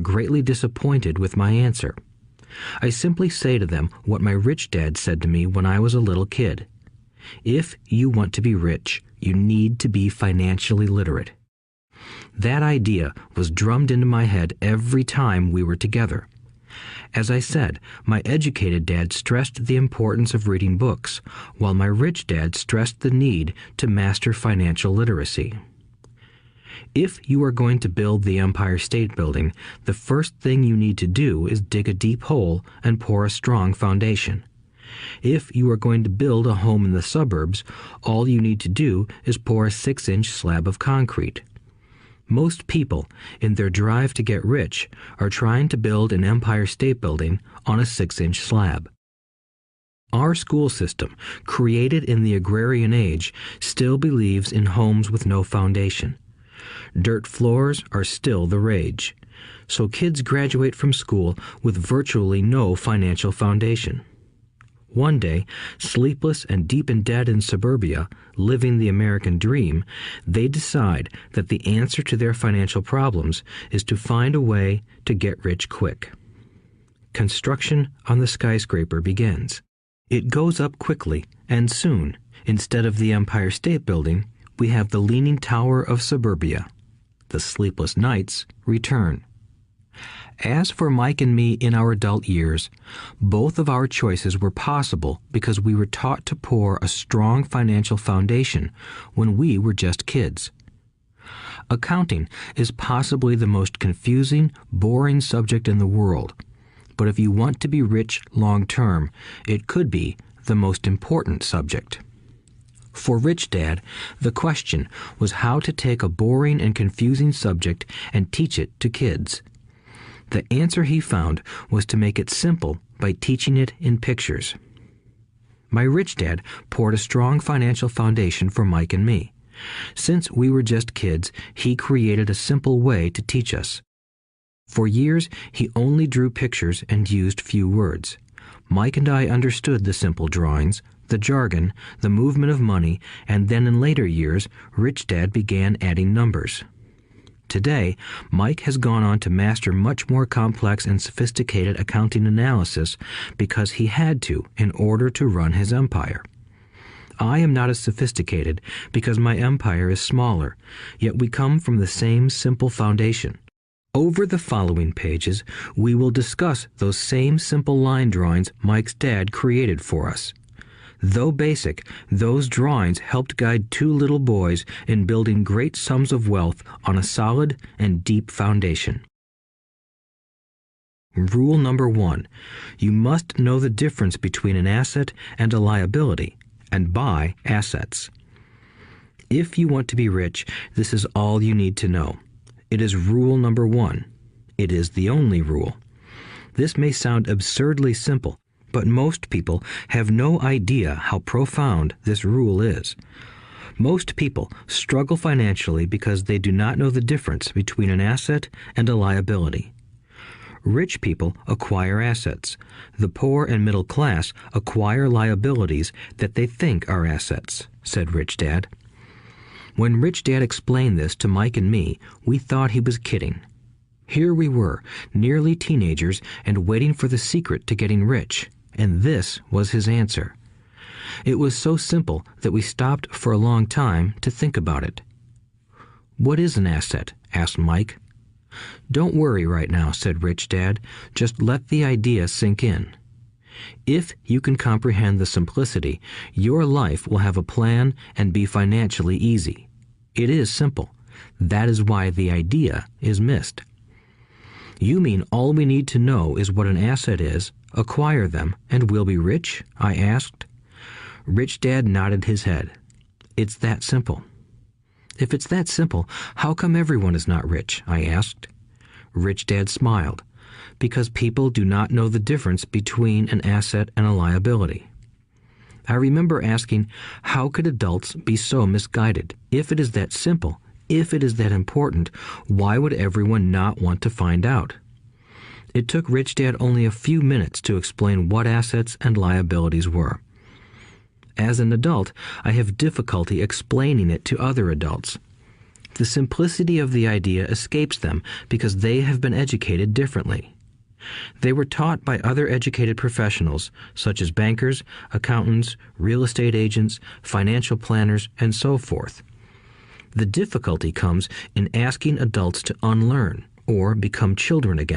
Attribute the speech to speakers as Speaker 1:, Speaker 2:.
Speaker 1: greatly disappointed with my answer. I simply say to them what my rich dad said to me when I was a little kid. If you want to be rich, you need to be financially literate. That idea was drummed into my head every time we were together. As I said, my educated dad stressed the importance of reading books, while my rich dad stressed the need to master financial literacy. If you are going to build the Empire State Building, the first thing you need to do is dig a deep hole and pour a strong foundation. If you are going to build a home in the suburbs, all you need to do is pour a 6-inch slab of concrete. Most people, in their drive to get rich, are trying to build an Empire State Building on a 6-inch slab. Our school system, created in the agrarian age, still believes in homes with no foundation. Dirt floors are still the rage, so kids graduate from school with virtually no financial foundation. One day, sleepless and deep in debt in suburbia, living the American dream, they decide that the answer to their financial problems is to find a way to get rich quick. Construction on the skyscraper begins. It goes up quickly, and soon, instead of the Empire State Building, we have the Leaning Tower of Suburbia. The sleepless nights return. As for Mike and me in our adult years, both of our choices were possible because we were taught to pour a strong financial foundation when we were just kids. Accounting is possibly the most confusing, boring subject in the world, but if you want to be rich long term, it could be the most important subject. For Rich Dad, the question was how to take a boring and confusing subject and teach it to kids. The answer he found was to make it simple by teaching it in pictures. My rich dad poured a strong financial foundation for Mike and me. Since we were just kids, he created a simple way to teach us. For years, he only drew pictures and used few words. Mike and I understood the simple drawings, the jargon, the movement of money, and then in later years, Rich Dad began adding numbers. Today, Mike has gone on to master much more complex and sophisticated accounting analysis because he had to in order to run his empire. I am not as sophisticated because my empire is smaller, yet we come from the same simple foundation. Over the following pages, we will discuss those same simple line drawings Mike's dad created for us. Though basic, those drawings helped guide two little boys in building great sums of wealth on a solid and deep foundation. Rule number 1. You must know the difference between an asset and a liability, and buy assets. If you want to be rich, this is all you need to know. It is rule number 1. It is the only rule. This may sound absurdly simple, but most people have no idea how profound this rule is. Most people struggle financially because they do not know the difference between an asset and a liability. Rich people acquire assets. The poor and middle class acquire liabilities that they think are assets, said Rich Dad. When Rich Dad explained this to Mike and me, we thought he was kidding. Here we were, nearly teenagers, and waiting for the secret to getting rich. And this was his answer. It was so simple that we stopped for a long time to think about it. "What is an asset?" asked Mike. "Don't worry right now," said Rich Dad. "Just let the idea sink in. If you can comprehend the simplicity, your life will have a plan and be financially easy. It is simple. That is why the idea is missed." "You mean all we need to know is what an asset is, acquire them, and we'll be rich?" I asked. Rich Dad nodded his head. "It's that simple." "If it's that simple, how come everyone is not rich?" I asked. Rich Dad smiled. "Because people do not know the difference between an asset and a liability." I remember asking, how could adults be so misguided? If it is that simple, if it is that important, why would everyone not want to find out? It took Rich Dad only a few minutes to explain what assets and liabilities were. As an adult, I have difficulty explaining it to other adults. The simplicity of the idea escapes them because they have been educated differently. They were taught by other educated professionals, such as bankers, accountants, real estate agents, financial planners, and so forth. The difficulty comes in asking adults to unlearn or become children again.